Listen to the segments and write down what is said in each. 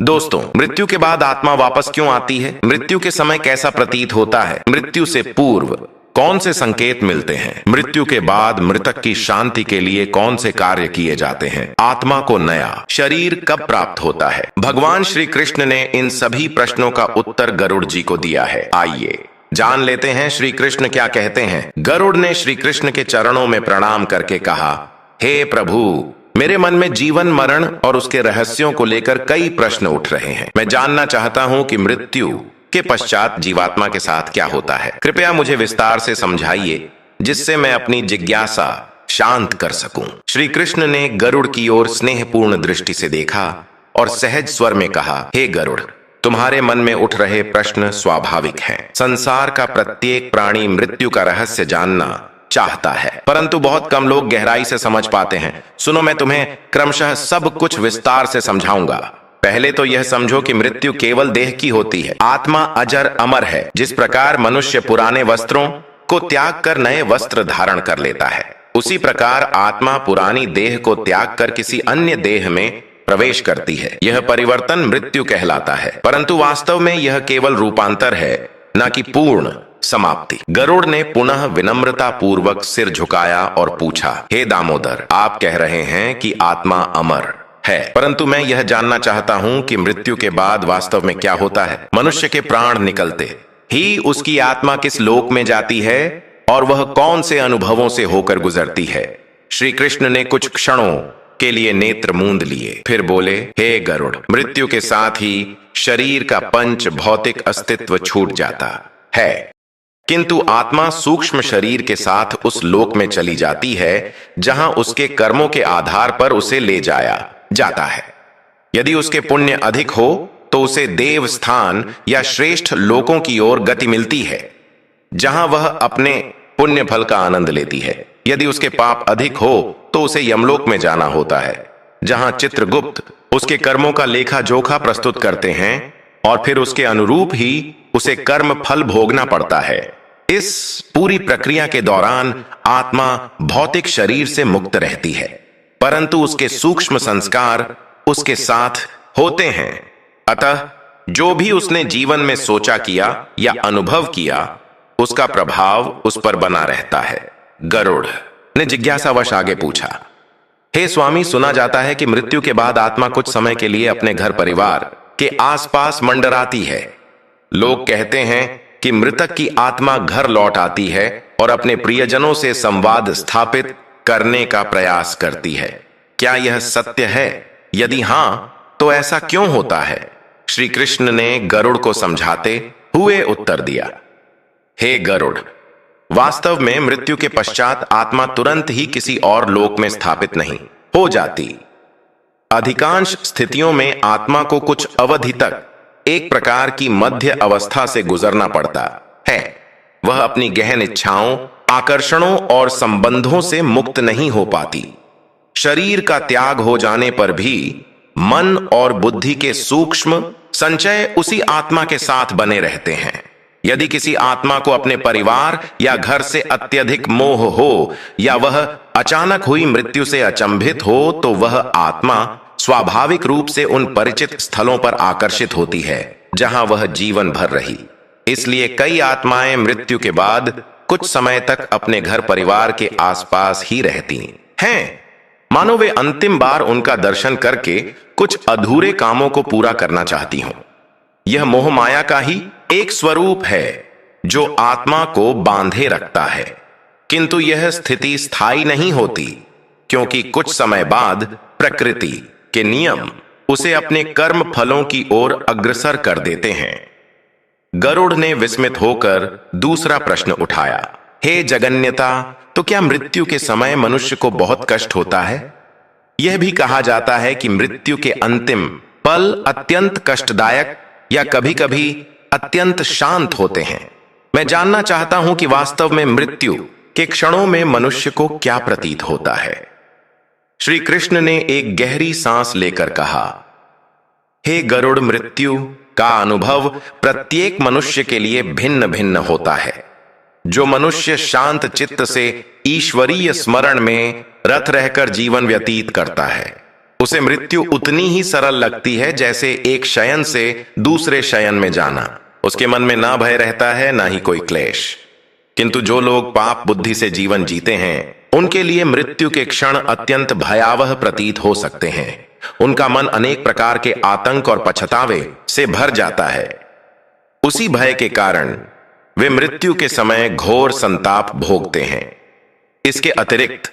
दोस्तों, मृत्यु के बाद आत्मा वापस क्यों आती है? मृत्यु के समय कैसा प्रतीत होता है? मृत्यु से पूर्व कौन से संकेत मिलते हैं? मृत्यु के बाद मृतक की शांति के लिए कौन से कार्य किए जाते हैं? आत्मा को नया शरीर कब प्राप्त होता है? भगवान श्री कृष्ण ने इन सभी प्रश्नों का उत्तर गरुड़ जी को दिया है। आइए जान लेते हैं श्री कृष्ण क्या कहते हैं। गरुड़ ने श्री कृष्ण के चरणों में प्रणाम करके कहा, हे प्रभु, मेरे मन में जीवन मरण और उसके रहस्यों को लेकर कई प्रश्न उठ रहे हैं। मैं जानना चाहता हूं कि मृत्यु के पश्चात जीवात्मा के साथ क्या होता है। कृपया मुझे विस्तार से समझाइए, जिससे मैं अपनी जिज्ञासा शांत कर सकूं। श्री कृष्ण ने गरुड़ की ओर स्नेहपूर्ण दृष्टि से देखा और सहज स्वर में कहा, हे गरुड़, तुम्हारे मन में उठ रहे प्रश्न स्वाभाविक हैं। संसार का प्रत्येक प्राणी मृत्यु का रहस्य जानना चाहता है, परंतु बहुत कम लोग गहराई से समझ पाते हैं। सुनो, मैं तुम्हें क्रमशः सब कुछ विस्तार से समझाऊंगा। पहले तो यह समझो कि मृत्यु केवल देह की होती है। आत्मा अजर अमर है। जिस प्रकार मनुष्य पुराने वस्त्रों को त्याग कर नए वस्त्र धारण कर लेता है, उसी प्रकार आत्मा पुरानी देह को त्याग कर किसी अन्य देह में प्रवेश करती है। यह परिवर्तन मृत्यु कहलाता है, परंतु वास्तव में यह केवल रूपांतर है, न कि पूर्ण समाप्ति। गरुड़ ने पुनः विनम्रता पूर्वक सिर झुकाया और पूछा, हे दामोदर, आप कह रहे हैं कि आत्मा अमर है, परंतु मैं यह जानना चाहता हूं कि मृत्यु के बाद वास्तव में क्या होता है। मनुष्य के प्राण निकलते ही उसकी आत्मा किस लोक में जाती है और वह कौन से अनुभवों से होकर गुजरती है? श्री कृष्ण ने कुछ क्षणों के लिए नेत्र मूंद लिए, फिर बोले, हे गरुड़, मृत्यु के साथ ही शरीर का पंच भौतिक अस्तित्व छूट जाता है, किंतु आत्मा सूक्ष्म शरीर के साथ उस लोक में चली जाती है जहां उसके कर्मों के आधार पर उसे ले जाया जाता है। यदि उसके पुण्य अधिक हो तो उसे देव स्थान या श्रेष्ठ लोकों की ओर गति मिलती है, जहां वह अपने पुण्य फल का आनंद लेती है। यदि उसके पाप अधिक हो तो उसे यमलोक में जाना होता है, जहां चित्रगुप्त उसके कर्मों का लेखा जोखा प्रस्तुत करते हैं और फिर उसके अनुरूप ही उसे कर्म फल भोगना पड़ता है। इस पूरी प्रक्रिया के दौरान आत्मा भौतिक शरीर से मुक्त रहती है, परंतु उसके सूक्ष्म संस्कार उसके साथ होते हैं। अतः जो भी उसने जीवन में सोचा किया या अनुभव किया, उसका प्रभाव उस पर बना रहता है। गरुड़ ने जिज्ञासावश आगे पूछा, हे स्वामी, सुना जाता है कि मृत्यु के बाद आत्मा कुछ समय के लिए अपने घर परिवार के आसपास मंडराती है। लोग कहते हैं कि मृतक की आत्मा घर लौट आती है और अपने प्रियजनों से संवाद स्थापित करने का प्रयास करती है। क्या यह सत्य है? यदि हां, तो ऐसा क्यों होता है? श्री कृष्ण ने गरुड़ को समझाते हुए उत्तर दिया, हे गरुड़, वास्तव में मृत्यु के पश्चात आत्मा तुरंत ही किसी और लोक में स्थापित नहीं हो जाती। अधिकांश स्थितियों में आत्मा को कुछ अवधि तक एक प्रकार की मध्य अवस्था से गुजरना पड़ता है। वह अपनी गहन इच्छाओं, आकर्षणों और संबंधों से मुक्त नहीं हो पाती। शरीर का त्याग हो जाने पर भी मन और बुद्धि के सूक्ष्म संचय उसी आत्मा के साथ बने रहते हैं। यदि किसी आत्मा को अपने परिवार या घर से अत्यधिक मोह हो या वह अचानक हुई मृत्यु से अचंभित हो, तो वह आत्मा स्वाभाविक रूप से उन परिचित स्थलों पर आकर्षित होती है जहां वह जीवन भर रही। इसलिए कई आत्माएं मृत्यु के बाद कुछ समय तक अपने घर परिवार के आसपास ही रहती हैं, मानो वे अंतिम बार उनका दर्शन करके कुछ अधूरे कामों को पूरा करना चाहती हों। यह मोह माया का ही एक स्वरूप है जो आत्मा को बांधे रखता है, किंतु यह स्थिति स्थायी नहीं होती, क्योंकि कुछ समय बाद प्रकृति के नियम उसे अपने कर्म फलों की ओर अग्रसर कर देते हैं। गरुड़ ने विस्मित होकर दूसरा प्रश्न उठाया, हे जगन्यता, तो क्या मृत्यु के समय मनुष्य को बहुत कष्ट होता है? यह भी कहा जाता है कि मृत्यु के अंतिम पल अत्यंत कष्टदायक या कभी-कभी अत्यंत शांत होते हैं। मैं जानना चाहता हूं कि वास्तव में मृत्यु के क्षणों में मनुष्य को क्या प्रतीत होता है। श्री कृष्ण ने एक गहरी सांस लेकर कहा, हे गरुड़, मृत्यु का अनुभव प्रत्येक मनुष्य के लिए भिन्न भिन्न होता है। जो मनुष्य शांत चित्त से ईश्वरीय स्मरण में रत रहकर जीवन व्यतीत करता है, उसे मृत्यु उतनी ही सरल लगती है जैसे एक शयन से दूसरे शयन में जाना। उसके मन में ना भय रहता है, ना ही कोई क्लेश। किंतु जो लोग पाप बुद्धि से जीवन जीते हैं, उनके लिए मृत्यु के क्षण अत्यंत भयावह प्रतीत हो सकते हैं। उनका मन अनेक प्रकार के आतंक और पछतावे से भर जाता है। उसी भय के कारण वे मृत्यु के समय घोर संताप भोगते हैं। इसके अतिरिक्त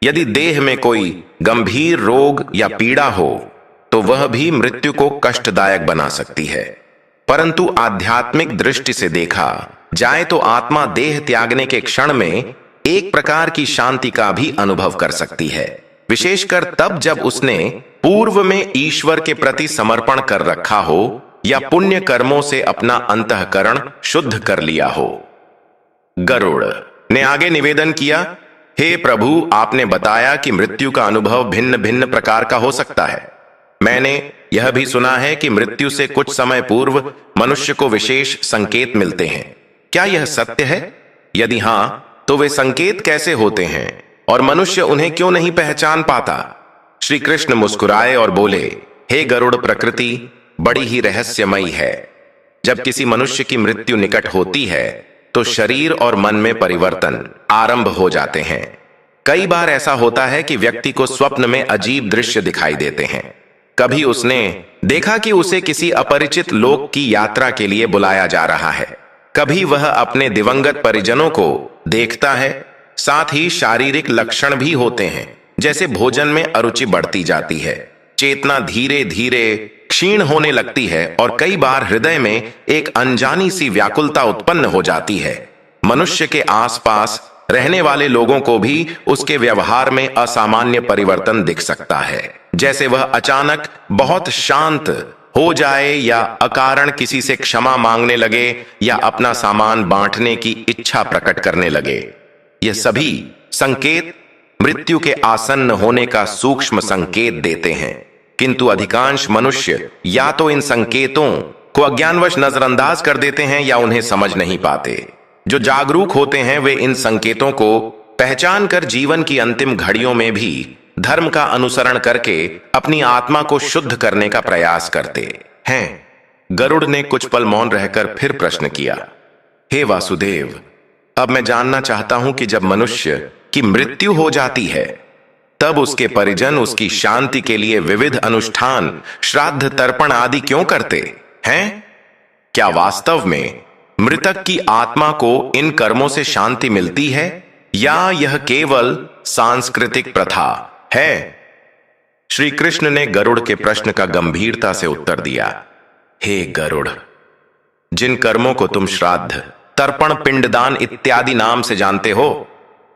यदि देह में कोई गंभीर रोग या पीड़ा हो तो वह भी मृत्यु को कष्टदायक बना सकती है। परंतु आध्यात्मिक दृष्टि से देखा जाए तो आत्मा देह त्यागने के क्षण में एक प्रकार की शांति का भी अनुभव कर सकती है, विशेषकर तब जब उसने पूर्व में ईश्वर के प्रति समर्पण कर रखा हो या पुण्य कर्मों से अपना अंतःकरण शुद्ध कर लिया हो। गरुड़ ने आगे निवेदन किया, हे प्रभु, आपने बताया कि मृत्यु का अनुभव भिन्न भिन्न प्रकार का हो सकता है। मैंने यह भी सुना है कि मृत्यु से कुछ समय पूर्व मनुष्य को विशेष संकेत मिलते हैं। क्या यह सत्य है? यदि हां, तो वे संकेत कैसे होते हैं और मनुष्य उन्हें क्यों नहीं पहचान पाता? श्री कृष्ण मुस्कुराए और बोले, हे गरुड़, प्रकृति बड़ी ही रहस्यमयी है। जब किसी मनुष्य की मृत्यु निकट होती है तो शरीर और मन में परिवर्तन आरंभ हो जाते हैं। कई बार ऐसा होता है कि व्यक्ति को स्वप्न में अजीब दृश्य दिखाई देते हैं। कभी उसने देखा कि उसे किसी अपरिचित लोक की यात्रा के लिए बुलाया जा रहा है, कभी वह अपने दिवंगत परिजनों को देखता है। साथ ही शारीरिक लक्षण भी होते हैं, जैसे भोजन में अरुचि बढ़ती जाती है, चेतना धीरे धीरे क्षीण होने लगती है और कई बार हृदय में एक अनजानी सी व्याकुलता उत्पन्न हो जाती है। मनुष्य के आसपास रहने वाले लोगों को भी उसके व्यवहार में असामान्य परिवर्तन दिख सकता है, जैसे वह अचानक बहुत शांत हो जाए या अकारण किसी से क्षमा मांगने लगे या अपना सामान बांटने की इच्छा प्रकट करने लगे। ये सभी संकेत मृत्यु के आसन्न होने का सूक्ष्म संकेत देते हैं, किंतु अधिकांश मनुष्य या तो इन संकेतों को अज्ञानवश नजरअंदाज कर देते हैं या उन्हें समझ नहीं पाते। जो जागरूक होते हैं वे इन संकेतों को पहचान कर जीवन की अंतिम घड़ियों में भी धर्म का अनुसरण करके अपनी आत्मा को शुद्ध करने का प्रयास करते हैं। गरुड़ ने कुछ पल मौन रहकर फिर प्रश्न किया, हे वासुदेव, अब मैं जानना चाहता हूं कि जब मनुष्य की मृत्यु हो जाती है तब उसके परिजन उसकी शांति के लिए विविध अनुष्ठान, श्राद्ध, तर्पण आदि क्यों करते हैं? क्या वास्तव में मृतक की आत्मा को इन कर्मों से शांति मिलती है या यह केवल सांस्कृतिक प्रथा है? श्री कृष्ण ने गरुड़ के प्रश्न का गंभीरता से उत्तर दिया, हे गरुड़, जिन कर्मों को तुम श्राद्ध, तर्पण, पिंडदान इत्यादि नाम से जानते हो,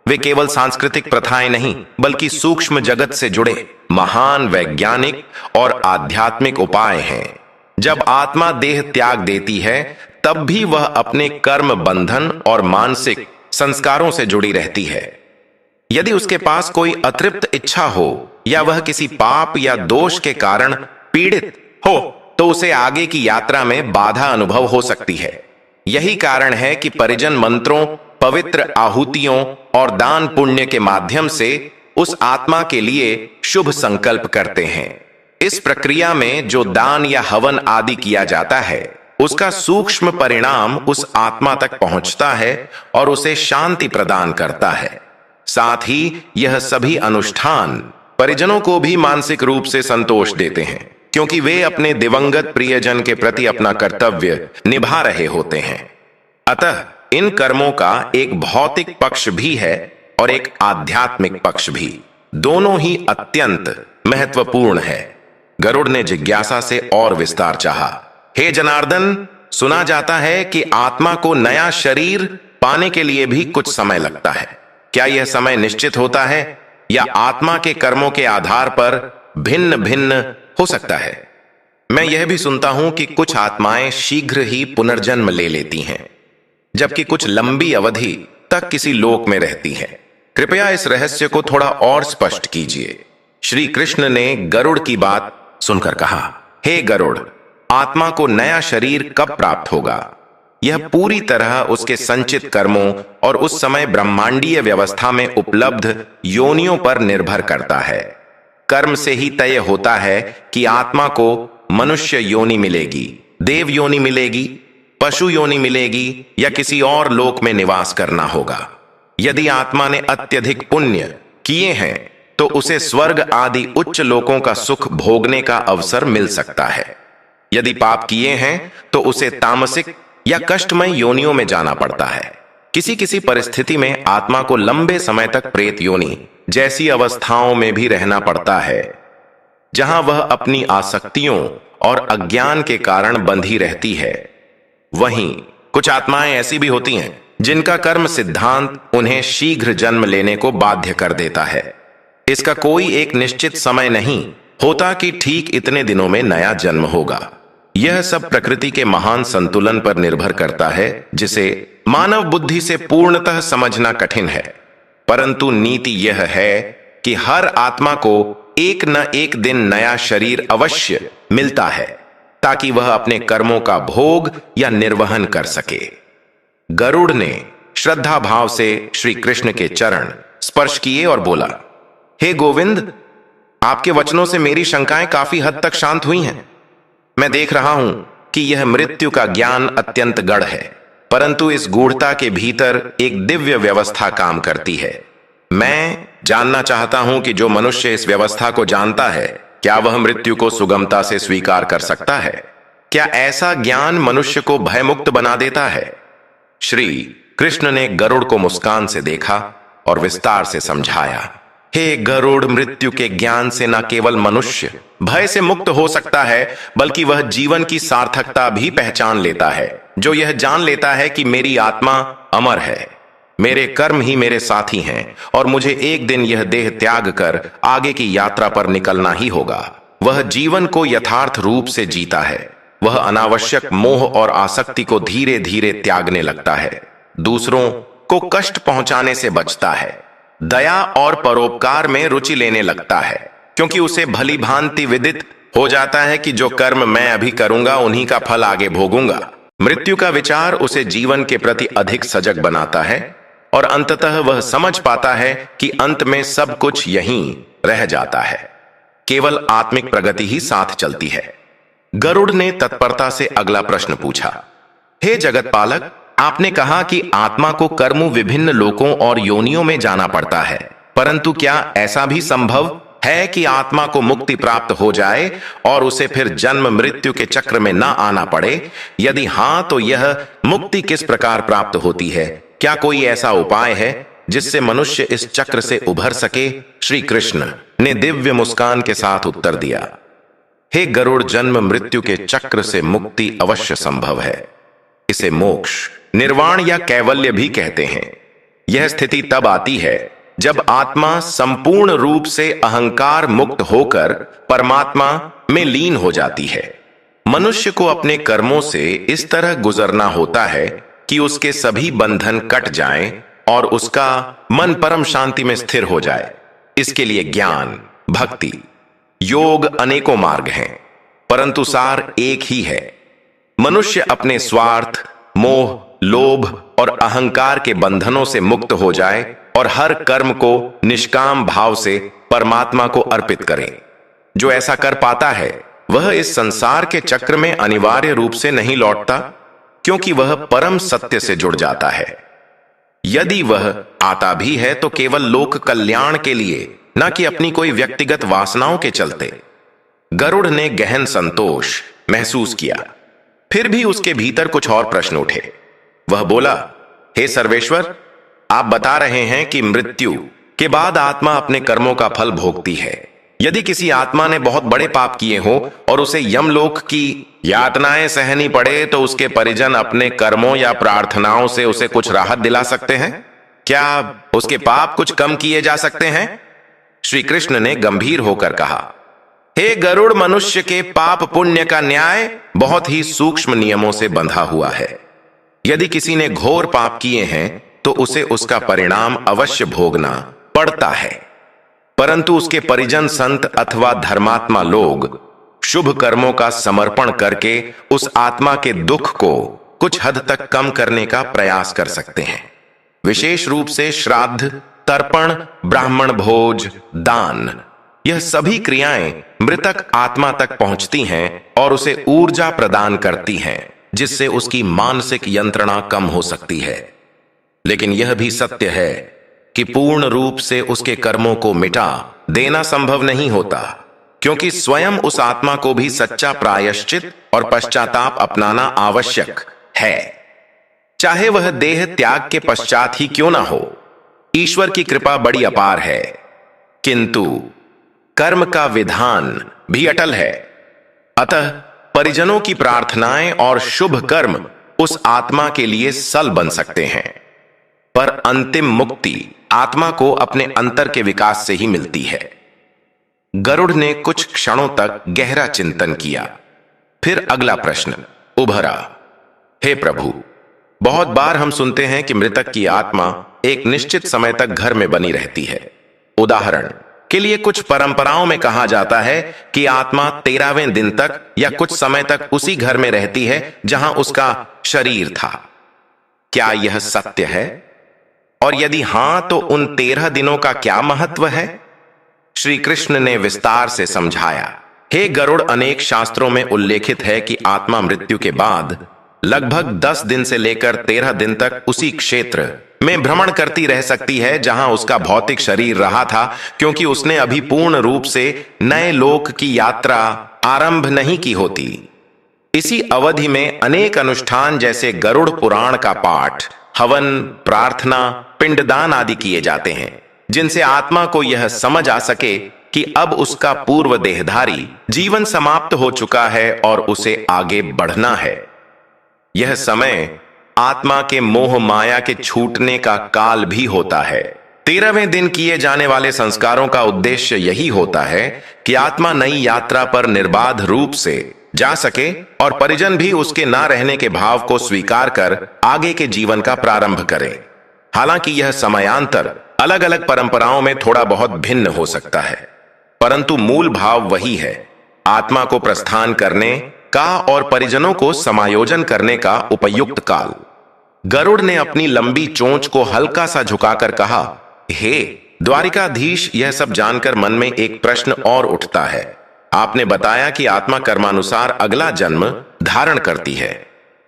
वे केवल सांस्कृतिक प्रथाएं नहीं बल्कि सूक्ष्म जगत से जुड़े महान वैज्ञानिक और आध्यात्मिक उपाय हैं। जब आत्मा देह त्याग देती है तब भी वह अपने कर्म बंधन और मानसिक संस्कारों से जुड़ी रहती है। यदि उसके पास कोई अतृप्त इच्छा हो या वह किसी पाप या दोष के कारण पीड़ित हो तो उसे आगे की यात्रा में बाधा अनुभव हो सकती है। यही कारण है कि परिजन मंत्रों, पवित्र आहुतियों और दान पुण्य के माध्यम से उस आत्मा के लिए शुभ संकल्प करते हैं। इस प्रक्रिया में जो दान या हवन आदि किया जाता है उसका सूक्ष्म परिणाम उस आत्मा तक पहुंचता है और उसे शांति प्रदान करता है। साथ ही यह सभी अनुष्ठान परिजनों को भी मानसिक रूप से संतोष देते हैं, क्योंकि वे अपने दिवंगत प्रियजन के प्रति अपना कर्तव्य निभा रहे होते हैं। अतः इन कर्मों का एक भौतिक पक्ष भी है और एक आध्यात्मिक पक्ष भी, दोनों ही अत्यंत महत्वपूर्ण है। गरुड़ ने जिज्ञासा से और विस्तार चाहा, हे जनार्दन, सुना जाता है कि आत्मा को नया शरीर पाने के लिए भी कुछ समय लगता है। क्या यह समय निश्चित होता है या आत्मा के कर्मों के आधार पर भिन्न भिन्न हो सकता है? मैं यह भी सुनता हूं कि कुछ आत्माएं शीघ्र ही पुनर्जन्म ले लेती हैं, जबकि कुछ लंबी अवधि तक किसी लोक में रहती हैं। कृपया इस रहस्य को थोड़ा और स्पष्ट कीजिए। श्री कृष्ण ने गरुड़ की बात सुनकर कहा, हे गरुड़, आत्मा को नया शरीर कब प्राप्त होगा यह पूरी तरह उसके संचित कर्मों और उस समय ब्रह्मांडीय व्यवस्था में उपलब्ध योनियों पर निर्भर करता है। कर्म से ही तय होता है कि आत्मा को मनुष्य योनि मिलेगी, देव योनि मिलेगी, पशु योनि मिलेगी या किसी और लोक में निवास करना होगा। यदि आत्मा ने अत्यधिक पुण्य किए हैं तो उसे स्वर्ग आदि उच्च लोकों का सुख भोगने का अवसर मिल सकता है। यदि पाप किए हैं तो उसे तामसिक या कष्टमय योनियों में जाना पड़ता है। किसी किसी परिस्थिति में आत्मा को लंबे समय तक प्रेत योनि जैसी अवस्थाओं में भी रहना पड़ता है, जहां वह अपनी आसक्तियों और अज्ञान के कारण बंधी रहती है। वहीं कुछ आत्माएं ऐसी भी होती हैं जिनका कर्म सिद्धांत उन्हें शीघ्र जन्म लेने को बाध्य कर देता है। इसका कोई एक निश्चित समय नहीं होता कि ठीक इतने दिनों में नया जन्म होगा। यह सब प्रकृति के महान संतुलन पर निर्भर करता है, जिसे मानव बुद्धि से पूर्णतः समझना कठिन है। परंतु नीति यह है कि हर आत्मा को एक न एक दिन नया शरीर अवश्य मिलता है, ताकि वह अपने कर्मों का भोग या निर्वहन कर सके। गरुड़ ने श्रद्धा भाव से श्री कृष्ण के चरण स्पर्श किए और बोला, हे गोविंद, आपके वचनों से मेरी शंकाएं काफी हद तक शांत हुई हैं। मैं देख रहा हूं कि यह मृत्यु का ज्ञान अत्यंत गढ़ है, परंतु इस गूढ़ता के भीतर एक दिव्य व्यवस्था काम करती है। मैं जानना चाहता हूं कि जो मनुष्य इस व्यवस्था को जानता है, क्या वह मृत्यु को सुगमता से स्वीकार कर सकता है? क्या ऐसा ज्ञान मनुष्य को भयमुक्त बना देता है? श्री कृष्ण ने गरुड़ को मुस्कान से देखा और विस्तार से समझाया, हे गरुड़, मृत्यु के ज्ञान से न केवल मनुष्य भय से मुक्त हो सकता है, बल्कि वह जीवन की सार्थकता भी पहचान लेता है। जो यह जान लेता है कि मेरी आत्मा अमर है, मेरे कर्म ही मेरे साथी हैं और मुझे एक दिन यह देह त्याग कर आगे की यात्रा पर निकलना ही होगा, वह जीवन को यथार्थ रूप से जीता है। वह अनावश्यक मोह और आसक्ति को धीरे धीरे त्यागने लगता है, दूसरों को कष्ट पहुंचाने से बचता है, दया और परोपकार में रुचि लेने लगता है, क्योंकि उसे भली भांति विदित हो जाता है कि जो कर्म मैं अभी करूंगा उन्हीं का फल आगे भोगूंगा। मृत्यु का विचार उसे जीवन के प्रति अधिक सजग बनाता है और अंततः वह समझ पाता है कि अंत में सब कुछ यहीं रह जाता है, केवल आत्मिक प्रगति ही साथ चलती है। गरुड़ ने तत्परता से अगला प्रश्न पूछा, हे जगत पालक, आपने कहा कि आत्मा को कर्मों विभिन्न लोकों और योनियों में जाना पड़ता है, परंतु क्या ऐसा भी संभव है कि आत्मा को मुक्ति प्राप्त हो जाए और उसे फिर जन्म मृत्यु के चक्र में ना आना पड़े? यदि हां, तो यह मुक्ति किस प्रकार प्राप्त होती है? क्या कोई ऐसा उपाय है जिससे मनुष्य इस चक्र से उभर सके? श्री कृष्ण ने दिव्य मुस्कान के साथ उत्तर दिया, हे गरुड़, जन्म मृत्यु के चक्र से मुक्ति अवश्य संभव है। इसे मोक्ष, निर्वाण या कैवल्य भी कहते हैं। यह स्थिति तब आती है जब आत्मा संपूर्ण रूप से अहंकार मुक्त होकर परमात्मा में लीन हो जाती है। मनुष्य को अपने कर्मों से इस तरह गुजरना होता है कि उसके सभी बंधन कट जाएं और उसका मन परम शांति में स्थिर हो जाए। इसके लिए ज्ञान, भक्ति, योग अनेकों मार्ग हैं, परंतु सार एक ही है। मनुष्य अपने स्वार्थ, मोह, लोभ और अहंकार के बंधनों से मुक्त हो जाए और हर कर्म को निष्काम भाव से परमात्मा को अर्पित करे। जो ऐसा कर पाता है वह इस संसार के चक्र में अनिवार्य रूप से नहीं लौटता, क्योंकि वह परम सत्य से जुड़ जाता है। यदि वह आता भी है तो केवल लोक कल्याण के लिए, न कि अपनी कोई व्यक्तिगत वासनाओं के चलते। गरुड़ ने गहन संतोष महसूस किया, फिर भी उसके भीतर कुछ और प्रश्न उठे। वह बोला, हे सर्वेश्वर, आप बता रहे हैं कि मृत्यु के बाद आत्मा अपने कर्मों का फल भोगती है। यदि किसी आत्मा ने बहुत बड़े पाप किए हो और उसे यमलोक की यातनाएं सहनी पड़े, तो उसके परिजन अपने कर्मों या प्रार्थनाओं से उसे कुछ राहत दिला सकते हैं? क्या उसके पाप कुछ कम किए जा सकते हैं? श्री कृष्ण ने गंभीर होकर कहा, हे गरुड़, मनुष्य के पाप पुण्य का न्याय बहुत ही सूक्ष्म नियमों से बंधा हुआ है। यदि किसी ने घोर पाप किए हैं तो उसे उसका परिणाम अवश्य भोगना पड़ता है, परंतु उसके परिजन, संत अथवा धर्मात्मा लोग शुभ कर्मों का समर्पण करके उस आत्मा के दुख को कुछ हद तक कम करने का प्रयास कर सकते हैं। विशेष रूप से श्राद्ध, तर्पण, ब्राह्मण भोज, दान, यह सभी क्रियाएं मृतक आत्मा तक पहुंचती हैं और उसे ऊर्जा प्रदान करती हैं, जिससे उसकी मानसिक यंत्रणा कम हो सकती है। लेकिन यह भी सत्य है कि पूर्ण रूप से उसके कर्मों को मिटा देना संभव नहीं होता, क्योंकि स्वयं उस आत्मा को भी सच्चा प्रायश्चित और पश्चाताप अपनाना आवश्यक है, चाहे वह देह त्याग के पश्चात ही क्यों ना हो। ईश्वर की कृपा बड़ी अपार है, किंतु कर्म का विधान भी अटल है। अतः परिजनों की प्रार्थनाएं और शुभ कर्म उस आत्मा के लिए सल बन सकते हैं, पर अंतिम मुक्ति आत्मा को अपने अंतर के विकास से ही मिलती है। गरुड़ ने कुछ क्षणों तक गहरा चिंतन किया, फिर अगला प्रश्न उभरा। हे प्रभु, बहुत बार हम सुनते हैं कि मृतक की आत्मा एक निश्चित समय तक घर में बनी रहती है। उदाहरण के लिए कुछ परंपराओं में कहा जाता है कि आत्मा 13वें दिन तक या कुछ समय तक उसी घर में रहती है जहां उसका शरीर था। क्या यह सत्य है? और यदि हां, तो उन 13 दिनों का क्या महत्व है? श्री कृष्ण ने विस्तार से समझाया। हे गरुड़, अनेक शास्त्रों में उल्लेखित है कि आत्मा मृत्यु के बाद लगभग 10 दिन से लेकर 13 दिन तक उसी क्षेत्र में भ्रमण करती रह सकती है जहां उसका भौतिक शरीर रहा था, क्योंकि उसने अभी पूर्ण रूप से नए लोक की यात्रा आरंभ नहीं की होती। इसी अवधि में अनेक अनुष्ठान जैसे गरुड़ पुराण का पाठ, हवन, प्रार्थना, पिंडदान आदि किए जाते हैं, जिनसे आत्मा को यह समझ आ सके कि अब उसका पूर्व देहधारी जीवन समाप्त हो चुका है और उसे आगे बढ़ना है। यह समय आत्मा के मोह माया के छूटने का काल भी होता है। 13वें दिन किए जाने वाले संस्कारों का उद्देश्य यही होता है कि आत्मा नई यात्रा पर निर्बाध रूप से जा सके और परिजन भी उसके ना रहने के भाव को स्वीकार कर आगे के जीवन का प्रारंभ करें। हालांकि यह समयांतर अलग अलग परंपराओं में थोड़ा बहुत भिन्न हो सकता है, परंतु मूल भाव वही है, आत्मा को प्रस्थान करने का और परिजनों को समायोजन करने का उपयुक्त काल। गरुड़ ने अपनी लंबी चोंच को हल्का सा झुकाकर कहा, हे द्वारिकाधीश, यह सब जानकर मन में एक प्रश्न और उठता है। आपने बताया कि आत्मा कर्मानुसार अगला जन्म धारण करती है,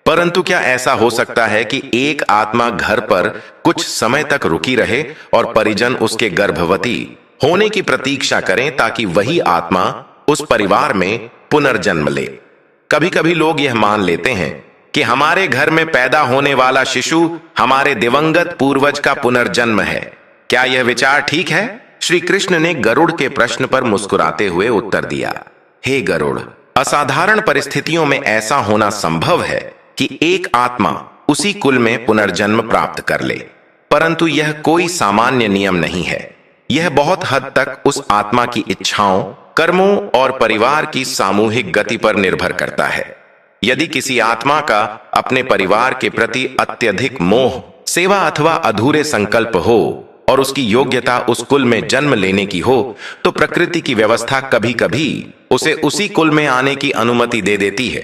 परंतु क्या ऐसा हो सकता है कि एक आत्मा घर पर कुछ समय तक रुकी रहे और परिजन उसके गर्भवती होने की प्रतीक्षा करें ताकि वही आत्मा उस परिवार में पुनर्जन्म ले? कभी कभी लोग यह मान लेते हैं कि हमारे घर में पैदा होने वाला शिशु हमारे दिवंगत पूर्वज का पुनर्जन्म है। क्या यह विचार ठीक है? श्री कृष्ण ने गरुड़ के प्रश्न पर मुस्कुराते हुए उत्तर दिया। हे गरुड़, असाधारण परिस्थितियों में ऐसा होना संभव है कि एक आत्मा उसी कुल में पुनर्जन्म प्राप्त कर ले, परंतु यह कोई सामान्य नियम नहीं है। यह बहुत हद तक उस आत्मा की इच्छाओं, कर्मों और परिवार की सामूहिक गति पर निर्भर करता है। यदि किसी आत्मा का अपने परिवार के प्रति अत्यधिक मोह, सेवा अथवा अधूरे संकल्प हो और उसकी योग्यता उस कुल में जन्म लेने की हो, तो प्रकृति की व्यवस्था कभी कभी उसे उसी कुल में आने की अनुमति दे देती है,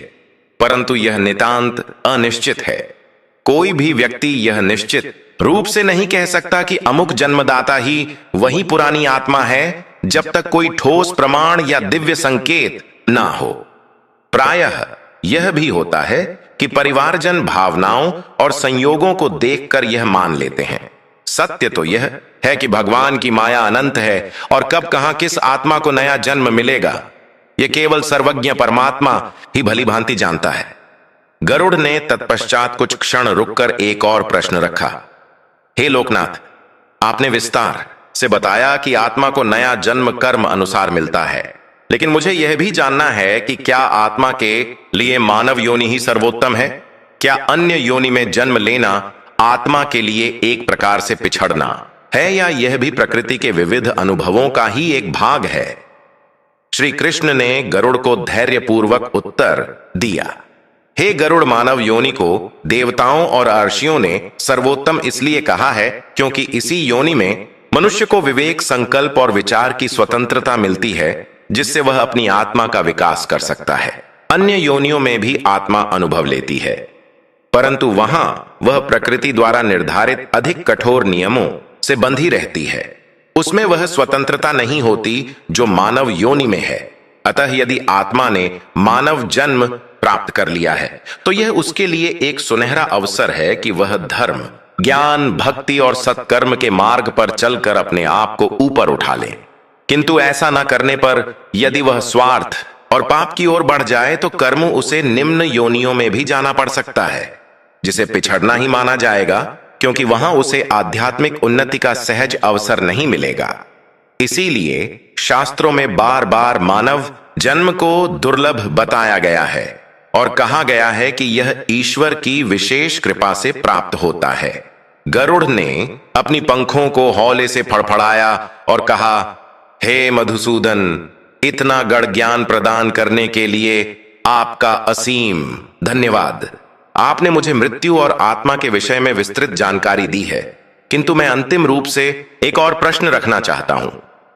परंतु यह नितांत अनिश्चित है। कोई भी व्यक्ति यह निश्चित रूप से नहीं कह सकता कि अमुक जन्मदाता ही वही पुरानी आत्मा है, जब तक कोई ठोस प्रमाण या दिव्य संकेत ना हो। प्रायः यह भी होता है कि परिवारजन भावनाओं और संयोगों को देखकर यह मान लेते हैं। सत्य तो यह है कि भगवान की माया अनंत है और कब कहां किस आत्मा को नया जन्म मिलेगा, यह केवल सर्वज्ञ परमात्मा ही भली भांति जानता है। गरुड़ ने तत्पश्चात कुछ क्षण रुककर एक और प्रश्न रखा। हे लोकनाथ, आपने विस्तार से बताया कि आत्मा को नया जन्म कर्म अनुसार मिलता है, लेकिन मुझे यह भी जानना है कि क्या आत्मा के लिए मानव योनि ही सर्वोत्तम है? क्या अन्य योनि में जन्म लेना आत्मा के लिए एक प्रकार से पिछड़ना है, या यह भी प्रकृति के विविध अनुभवों का ही एक भाग है? श्री कृष्ण ने गरुड़ को धैर्यपूर्वक उत्तर दिया। हे गरुड़, मानव योनि को देवताओं और अर्षियों ने सर्वोत्तम इसलिए कहा है क्योंकि इसी योनि में मनुष्य को विवेक, संकल्प और विचार की स्वतंत्रता मिलती है, जिससे वह अपनी आत्मा का विकास कर सकता है। अन्य योनियों में भी आत्मा अनुभव लेती है, परंतु वहां वह प्रकृति द्वारा निर्धारित अधिक कठोर नियमों से बंधी रहती है। उसमें वह स्वतंत्रता नहीं होती जो मानव योनि में है। अतः यदि आत्मा ने मानव जन्म प्राप्त कर लिया है तो यह उसके लिए एक सुनहरा अवसर है कि वह धर्म, ज्ञान, भक्ति और सत्कर्म के मार्ग पर चलकर अपने आप को ऊपर उठा ले। किंतु ऐसा न करने पर यदि वह स्वार्थ और पाप की ओर बढ़ जाए तो कर्म उसे निम्न योनियों में भी जाना पड़ सकता है, जिसे पिछड़ना ही माना जाएगा, क्योंकि वहां उसे आध्यात्मिक उन्नति का सहज अवसर नहीं मिलेगा। इसीलिए शास्त्रों में बार बार मानव जन्म को दुर्लभ बताया गया है और कहा गया है कि यह ईश्वर की विशेष कृपा से प्राप्त होता है। गरुड़ ने अपनी पंखों को हौले से फड़फड़ाया और कहा, हे मधुसूदन, इतना गढ़ ज्ञान प्रदान करने के लिए आपका असीम धन्यवाद। आपने मुझे मृत्यु और आत्मा के विषय में विस्तृत जानकारी दी है, किंतु मैं अंतिम रूप से एक और प्रश्न रखना चाहता हूं।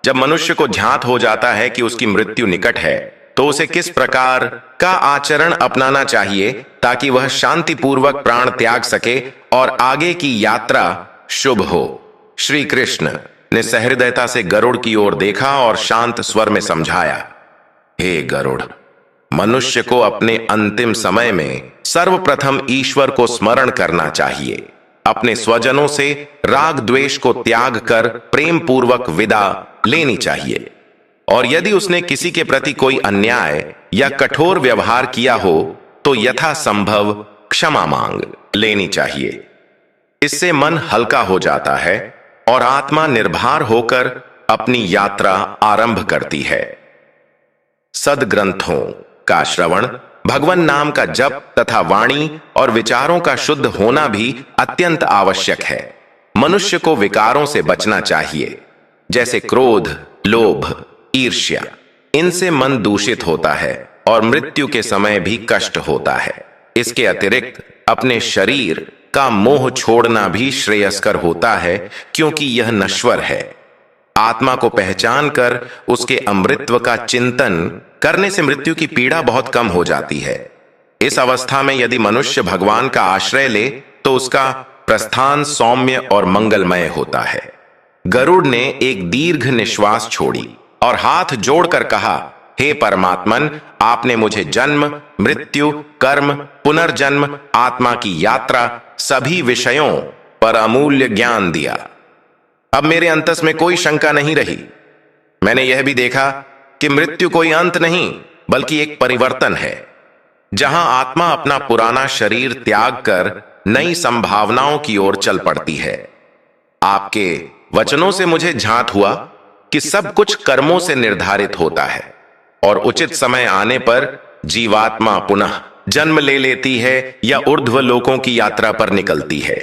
जब मनुष्य को ज्ञात हो जाता है कि उसकी मृत्यु निकट है तो उसे किस प्रकार का आचरण अपनाना चाहिए ताकि वह शांतिपूर्वक प्राण त्याग सके और आगे की यात्रा शुभ हो? श्री कृष्ण ने सहृदयता से गरुड़ की ओर देखा और शांत स्वर में समझाया, हे गरुड़, मनुष्य को अपने अंतिम समय में सर्वप्रथम ईश्वर को स्मरण करना चाहिए। अपने स्वजनों से राग द्वेष को त्याग कर प्रेम पूर्वक विदा लेनी चाहिए, और यदि उसने किसी के प्रति कोई अन्याय या कठोर व्यवहार किया हो तो यथासंभव क्षमा मांग लेनी चाहिए। इससे मन हल्का हो जाता है और आत्मा निर्भर होकर अपनी यात्रा आरंभ करती है। सदग्रंथों का श्रवण, भगवान नाम का जप तथा वाणी और विचारों का शुद्ध होना भी अत्यंत आवश्यक है। मनुष्य को विकारों से बचना चाहिए, जैसे क्रोध, लोभ, ईर्ष्या। इनसे मन दूषित होता है और मृत्यु के समय भी कष्ट होता है। इसके अतिरिक्त अपने शरीर का मोह छोड़ना भी श्रेयस्कर होता है, क्योंकि यह नश्वर है। आत्मा को पहचान कर उसके अमृतत्व का चिंतन करने से मृत्यु की पीड़ा बहुत कम हो जाती है। इस अवस्था में यदि मनुष्य भगवान का आश्रय ले तो उसका प्रस्थान सौम्य और मंगलमय होता है। गरुड़ ने एक दीर्घ निश्वास छोड़ी और हाथ जोड़कर कहा, हे परमात्मन, आपने मुझे जन्म, मृत्यु, कर्म, पुनर्जन्म, आत्मा की यात्रा, सभी विषयों पर अमूल्य ज्ञान दिया। अब मेरे अंतस में कोई शंका नहीं रही। मैंने यह भी देखा कि मृत्यु कोई अंत नहीं बल्कि एक परिवर्तन है, जहां आत्मा अपना पुराना शरीर त्याग कर नई संभावनाओं की ओर चल पड़ती है। आपके वचनों से मुझे झांत हुआ कि सब कुछ कर्मों से निर्धारित होता है और उचित समय आने पर जीवात्मा पुनः जन्म ले लेती है या ऊर्ध्व लोकों की यात्रा पर निकलती है।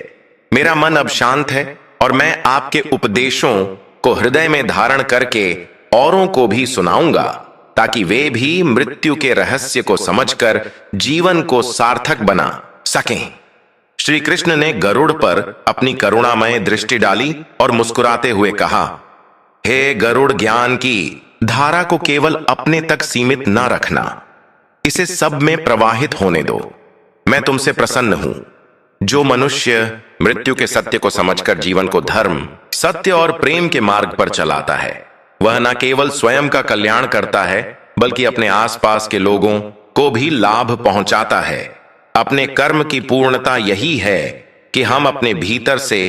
मेरा मन अब शांत है और मैं आपके उपदेशों को हृदय में धारण करके औरों को भी सुनाऊंगा, ताकि वे भी मृत्यु के रहस्य को समझकर जीवन को सार्थक बना सकें। श्री कृष्ण ने गरुड़ पर अपनी करुणामय दृष्टि डाली और मुस्कुराते हुए कहा, हे गरुड़, ज्ञान की धारा को केवल अपने तक सीमित न रखना, इसे सब में प्रवाहित होने दो। मैं तुमसे प्रसन्न हूं। जो मनुष्य मृत्यु के सत्य को समझकर जीवन को धर्म, सत्य और प्रेम के मार्ग पर चलाता है, वह न केवल स्वयं का कल्याण करता है बल्कि अपने आसपास के लोगों को भी लाभ पहुंचाता है। अपने कर्म की पूर्णता यही है कि हम अपने भीतर से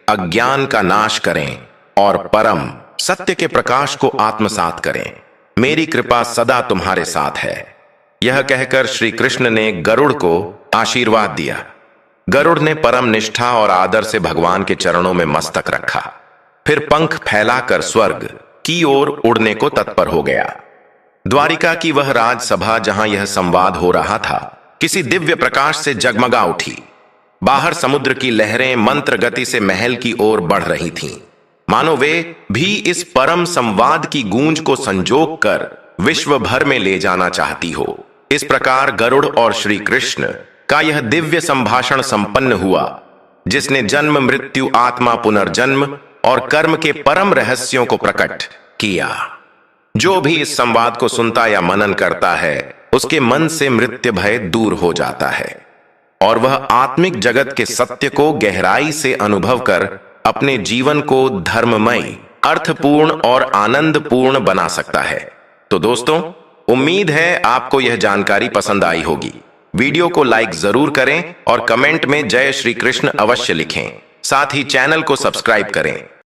अज्ञान का नाश करें और परम सत्य के प्रकाश को आत्मसात करें। मेरी कृपा सदा तुम्हारे साथ है। यह कहकर श्री कृष्ण ने गरुड़ को आशीर्वाद दिया। गरुड़ ने परम निष्ठा और आदर से भगवान के चरणों में मस्तक रखा, फिर पंख फैलाकर स्वर्ग की ओर उड़ने को तत्पर हो गया। द्वारिका की वह राजसभा जहां यह संवाद हो रहा था, किसी दिव्य प्रकाश से जगमगा उठी। बाहर समुद्र की लहरें मंत्र गति से महल की ओर बढ़ रही थीं, मानो वे भी इस परम संवाद की गूंज को संजोग कर विश्व भर में ले जाना चाहती हो। इस प्रकार गरुड़ और श्री कृष्ण का यह दिव्य संभाषण संपन्न हुआ, जिसने जन्म, मृत्यु, आत्मा, पुनर्जन्म और कर्म के परम रहस्यों को प्रकट किया। जो भी इस संवाद को सुनता या मनन करता है, उसके मन से मृत्यु भय दूर हो जाता है और वह आत्मिक जगत के सत्य को गहराई से अनुभव कर अपने जीवन को धर्ममय अर्थपूर्ण और आनंदपूर्ण बना सकता है। तो दोस्तों, उम्मीद है आपको यह जानकारी पसंद आई होगी। वीडियो को लाइक जरूर करें और कमेंट में जय श्री कृष्ण अवश्य लिखें। साथ ही चैनल को सब्सक्राइब करें।